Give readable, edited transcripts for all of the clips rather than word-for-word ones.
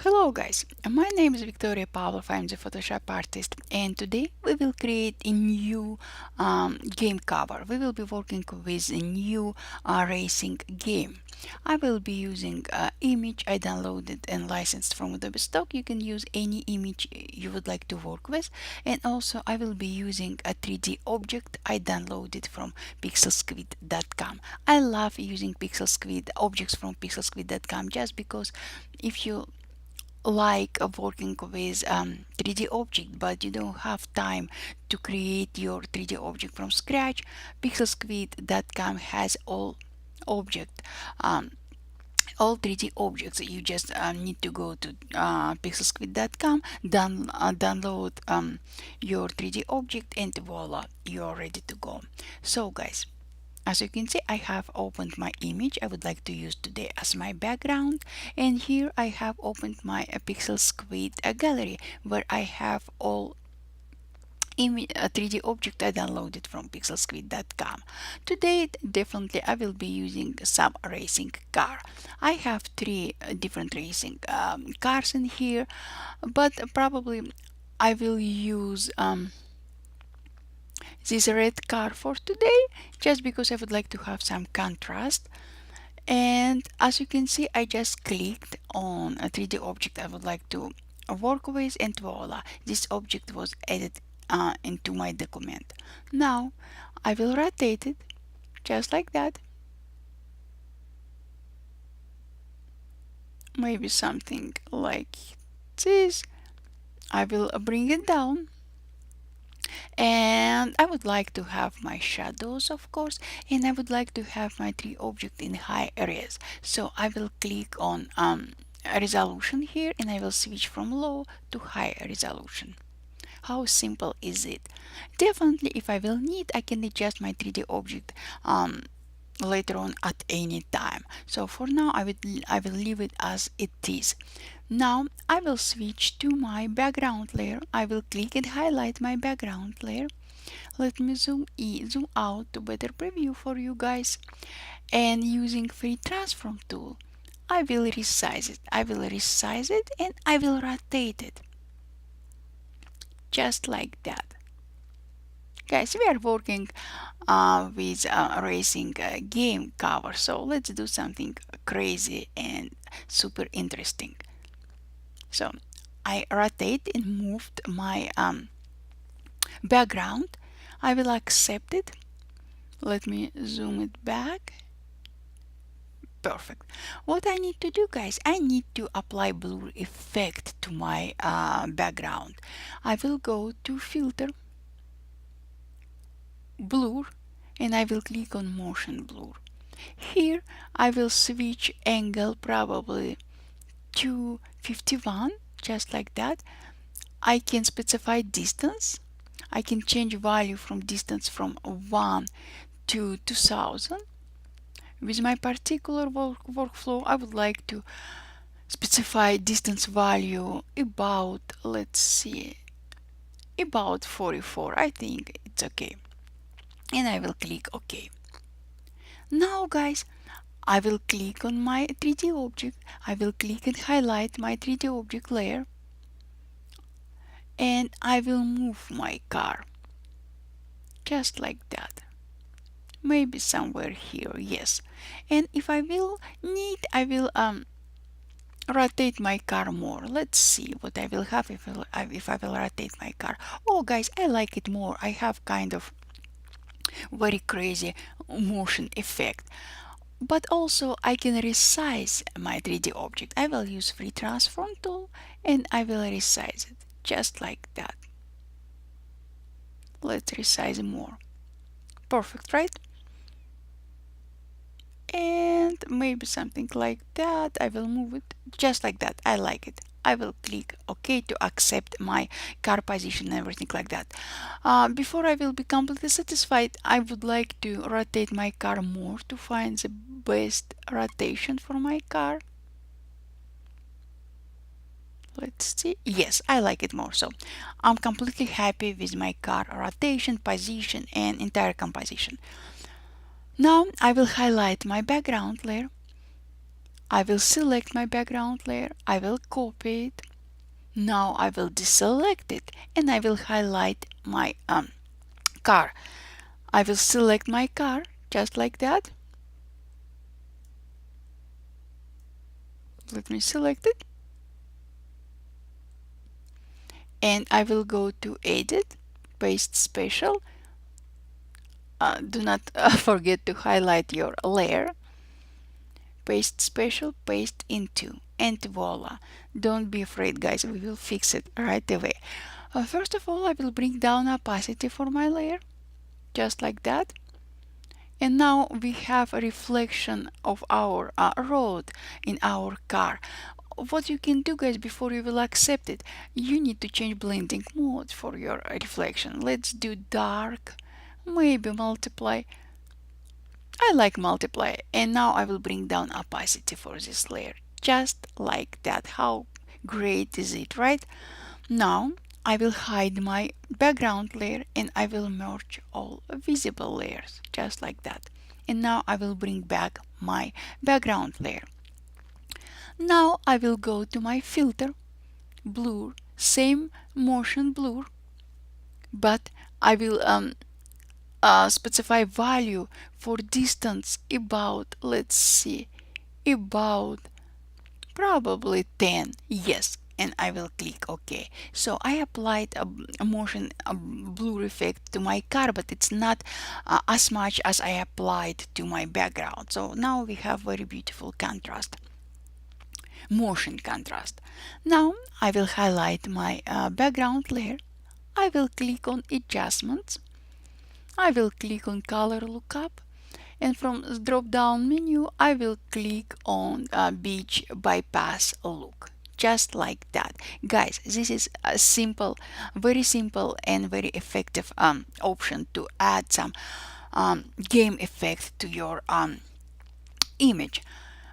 Hello guys, my name is Victoria Pavlov, I'm the Photoshop artist, and today we will create a new game cover. We will be working with a new racing game. I will be using image I downloaded and licensed from Adobe Stock. You can use any image you would like to work with, and also I will be using a 3D object I downloaded from pixelsquid.com. I love using pixelsquid objects from pixelsquid.com just because if you like working with 3D object but you don't have time to create your 3D object from scratch, pixelsquid.com has object um, all 3D objects. You just need to go to pixelsquid.com, download your 3D object, and voila, you're ready to go. So guys, as you can see, I have opened my image I would like to use today as my background, and here I have opened my Pixel Squid gallery where I have all image 3D object I downloaded from pixelsquid.com. Today definitely I will be using some racing car. I have three different racing cars in here, but probably I will use this red car for today just because I would like to have some contrast. And as you can see, I just clicked on a 3D object I would like to work with, and voila, this object was added into my document. Now I will rotate it just like that. Maybe something like this. I will bring it down, and I would like to have my shadows, of course, and I would like to have my tree object in high areas. So I will click on resolution here, and I will switch from low to high resolution. How simple is it? Definitely if I will need, I can adjust my 3D object later on at any time. So for now I will leave it as it is. Now I will switch to my background layer. I will click and highlight my background layer. Let me zoom out to better preview for you guys. And using free transform tool, I will resize it. And I will rotate it. Just like that. Guys, we are working with a racing game cover, so let's do something crazy and super interesting. So I rotate and moved my background. I will accept it. Let me zoom it back. Perfect. What I need to do, guys, I need to apply blur effect to my background. I will go to filter, blur, and I will click on motion blur. Here I will switch angle probably to 51, just like that. I can specify distance. I can change value from distance from 1 to 2000. With my particular workflow, I would like to specify distance value about, let's see, about 44. I think it's okay. And I will click OK. Now guys, I will click on my 3D object. I will click and highlight my 3D object layer, and I will move my car just like that. Maybe somewhere here, yes. And if I will need, I will rotate my car more. Let's see what I will have if I will rotate my car. Oh guys, I like it more. I have kind of very crazy motion effect. But also I can resize my 3D object. I will use free transform tool and I will resize it just like that. Let's resize more. Perfect, right? And maybe something like that. I will move it just like that. I like it. I will click OK to accept my car position and everything like that. Before I will be completely satisfied, I would like to rotate my car more to find the best rotation for my car. Let's see. Yes, I like it more. So I'm completely happy with my car rotation, position, and entire composition. Now I will highlight my background layer. I will select my background layer, I will copy it. Now I will deselect it and I will highlight my car. I will select my car just like that. Let me select it. And I will go to Edit, Paste Special. Do not forget to highlight your layer. Paste Special, paste into, and voila. Don't be afraid, guys, we will fix it right away. First of all, I will bring down opacity for my layer, just like that. And now we have a reflection of our road in our car. What you can do, guys, before you will accept it, you need to change blending mode for your reflection. Let's do dark, maybe multiply. I like multiply, and now I will bring down opacity for this layer, just like that. How great is it, right? Now I will hide my background layer and I will merge all visible layers, just like that. And now I will bring back my background layer. Now I will go to my filter, blur, same motion blur, but I will specify value for distance about, let's see, about probably 10. Yes, and I will click OK. So I applied a motion blur effect to my car, but it's not as much as I applied to my background. So now we have very beautiful contrast, motion contrast. Now I will highlight my background layer. I will click on adjustments. I will click on color lookup, and from the drop down menu I will click on beach bypass look, just like that. Guys, this is a simple, very simple and very effective option to add some game effect to your image.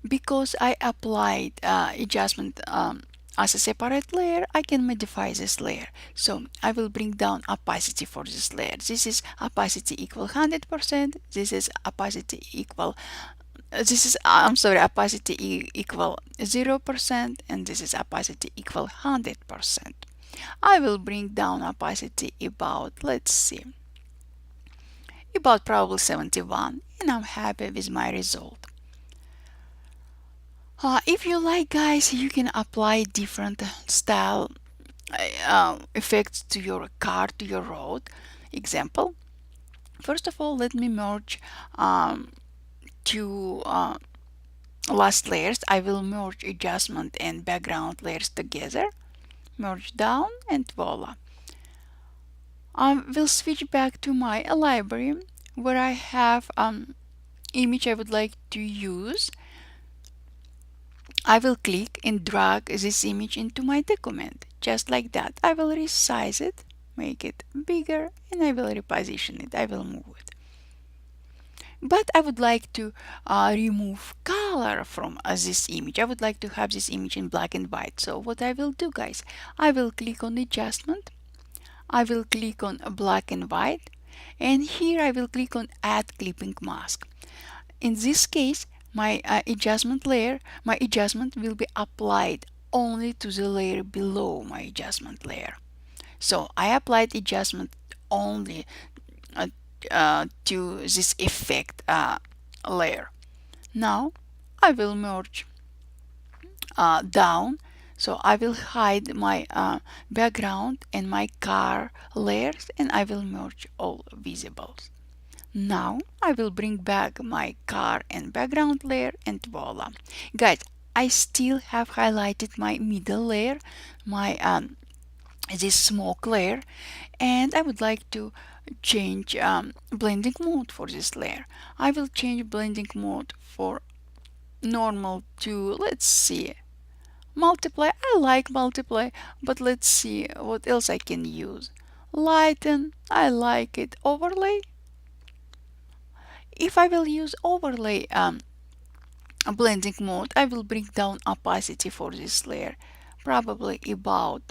Because I applied adjustment as a separate layer, I can modify this layer. So I will bring down opacity for this layer. This is opacity equal 100%. This is opacity equal I'm sorry, opacity equal 0%, and this is opacity equal 100%. I will bring down opacity about, let's see, about probably 71, and I'm happy with my result. If you like, guys, you can apply different style effects to your car, to your road. Example, first of all, let me merge two last layers. I will merge adjustment and background layers together, merge down, and voila. I will switch back to my library where I have image I would like to use. I will click and drag this image into my document, just like that. I will resize it, make it bigger, and I will reposition it. I will move it. But I would like to remove color from this image. I would like to have this image in black and white. So what I will do, guys, I will click on adjustment. I will click on black and white, and here I will click on add clipping mask. In this case, my adjustment will be applied only to the layer below my adjustment layer. So I applied adjustment only to this effect layer. Now I will merge down, so I will hide my background and my car layers, and I will merge all visibles. Now I will bring back my car and background layer, and voila. Guys, I still have highlighted my middle layer, my this smoke layer, and I would like to change blending mode for this layer. I will change blending mode for normal to, let's see, multiply. I like multiply, but let's see what else I can use. Lighten, I like it. Overlay, if I will use overlay blending mode, I will bring down opacity for this layer, probably about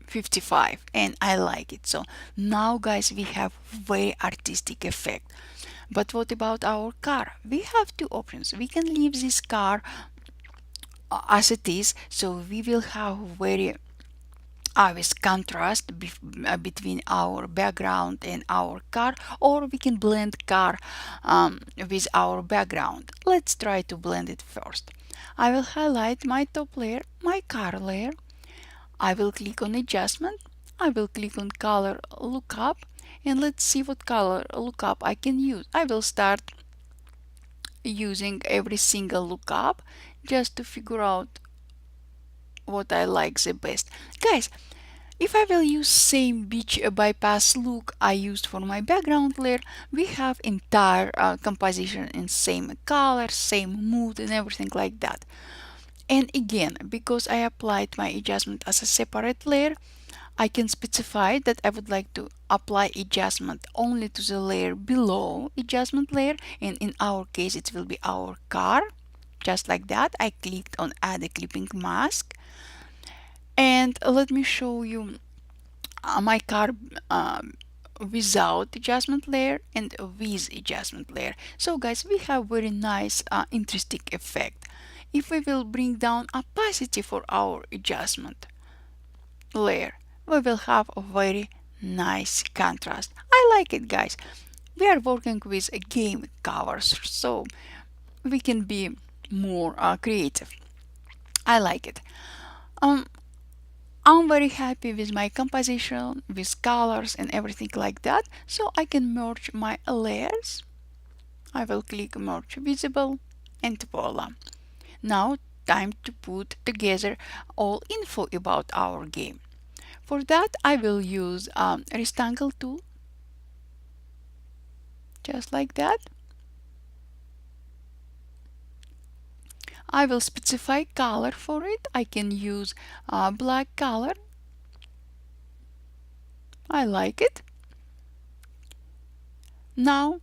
55, and I like it. So now, guys, we have very artistic effect. But what about our car? We have two options. We can leave this car as it is, so we will have very obvious contrast between our background and our car, or we can blend car with our background. Let's try to blend it first. I will highlight my top layer, my car layer. I will click on adjustment. I will click on color lookup, and let's see what color lookup I can use. I will start using every single lookup just to figure out what I like the best. Guys, if I will use same beach bypass look I used for my background layer, we have entire composition in same color, same mood and everything like that. And again, because I applied my adjustment as a separate layer, I can specify that I would like to apply adjustment only to the layer below adjustment layer, and in our case it will be our car. Just like that, I clicked on add a clipping mask, and let me show you my car without adjustment layer and with adjustment layer. So guys, we have very nice interesting effect. If we will bring down opacity for our adjustment layer, we will have a very nice contrast. I like it, guys. We are working with game covers, so we can be more creative. I like it. um, I'm very happy with my composition, with colors and everything like that, so I can merge my layers. I will click merge visible and voila. Now time to put together all info about our game. For that I will use rectangle tool, just like that. I will specify color for it. I can use black color. I like it. Now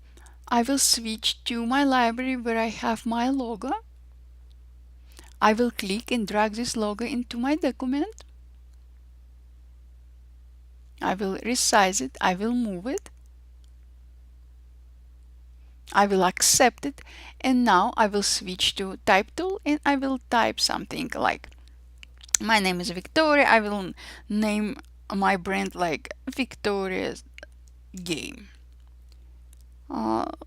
I will switch to my library where I have my logo. I will click and drag this logo into my document. I will resize it. I will move it. I will accept it, and now I will switch to type tool and I will type something like, my name is Victoria. I will name my brand like Victoria's Game.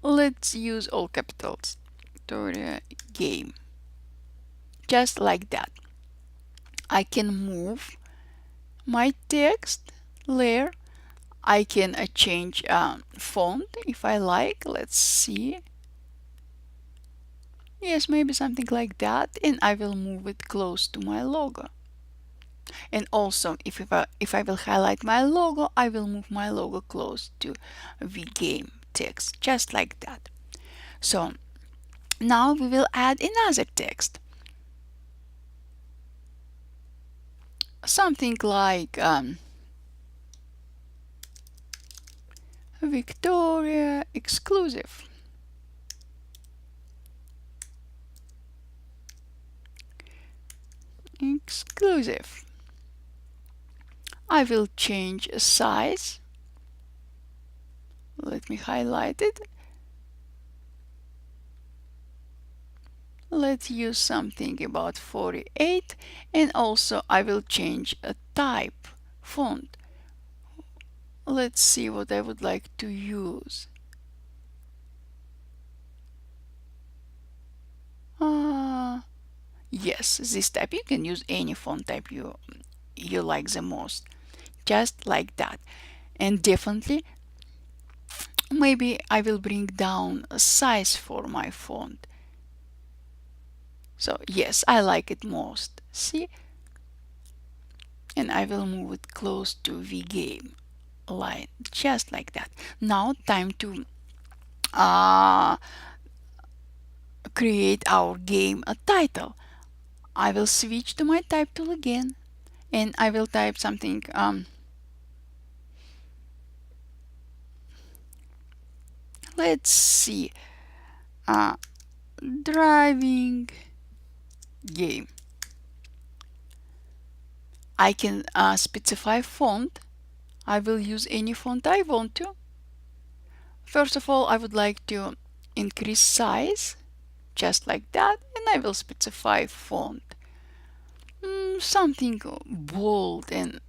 Let's use all capitals, Victoria Game, just like that. I can move my text layer. I can change font if I like. Let's see. Yes, maybe something like that, and I will move it close to my logo. And also, if I will highlight my logo, I will move my logo close to the game text, just like that. So now we will add another text. Something like Victoria exclusive. Exclusive. I will change size. Let me highlight it. Let's use something about 48, and also I will change a type, font. Let's see what I would like to use. Yes, this type. You can use any font type you like the most, just like that. And definitely, maybe I will bring down a size for my font. So yes, I like it most. See? And I will move it close to the game line, just like that. Now time to create our game a title. I will switch to my type tool again, and I will type something let's see, driving game. I can specify font. I will use any font I want to. First of all, I would like to increase size, just like that, and I will specify font. Something bold and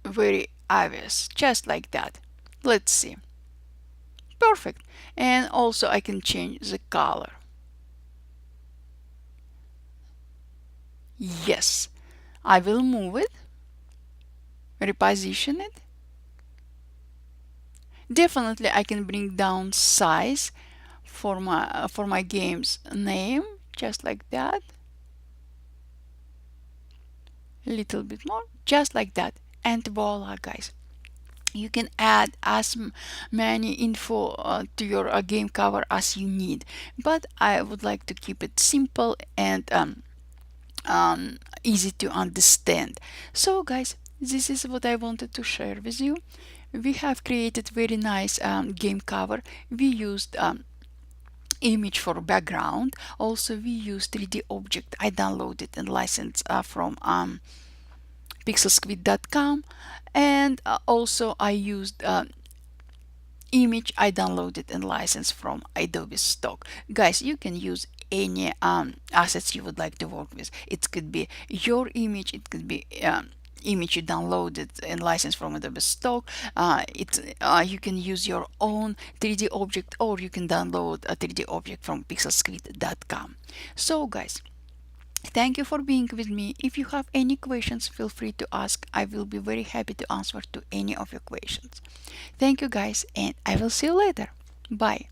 very obvious, just like that. Let's see. Perfect. And also I can change the color. Yes, I will move it, reposition it. Definitely I can bring down size for my game's name, just like that. A little bit more, just like that. And voila, guys. You can add as many info to your game cover as you need, but I would like to keep it simple and easy to understand. So guys, this is what I wanted to share with you. We have created very nice game cover. We used image for background. Also we used 3D object. I downloaded and licensed from pixelsquid.com, and also I used image I downloaded and licensed from Adobe stock. Guys, you can use any assets you would like to work with. It could be your image, it could be image you downloaded and licensed from Adobe stock. You can use your own 3D object, or you can download a 3D object from pixelsquid.com. So guys, thank you for being with me. If you have any questions, feel free to ask. I will be very happy to answer to any of your questions. Thank you guys, and I will see you later. Bye.